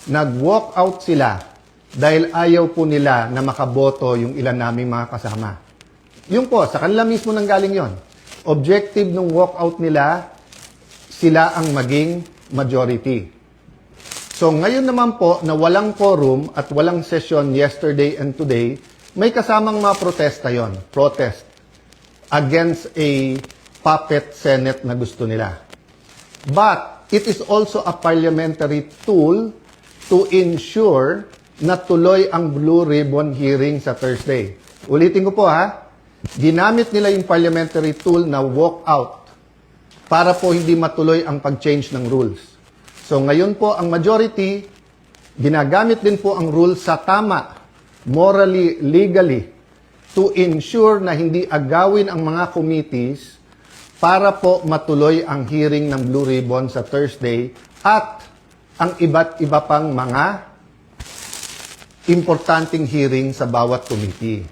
nag-walk out sila dahil ayaw po nila na makaboto yung ilan naming mga kasama. Yun po, sa kanila mismo nanggaling yon. Objective ng walkout nila, sila ang maging majority. So ngayon naman po na walang quorum at walang session yesterday and today, may kasamang mga protesta yon. Protest against a puppet Senate na gusto nila. But it is also a parliamentary tool to ensure na tuloy ang Blue Ribbon hearing sa Thursday. Ulitin ko po ha, ginamit nila yung parliamentary tool na walk out para po hindi matuloy ang pag-change ng rules. So ngayon po ang majority, ginagamit din po ang rules sa tama, morally, legally, to ensure na hindi agawin ang mga committees para po matuloy ang hearing ng Blue Ribbon sa Thursday at ang iba't iba pang mga importanteng hearing sa bawat committee.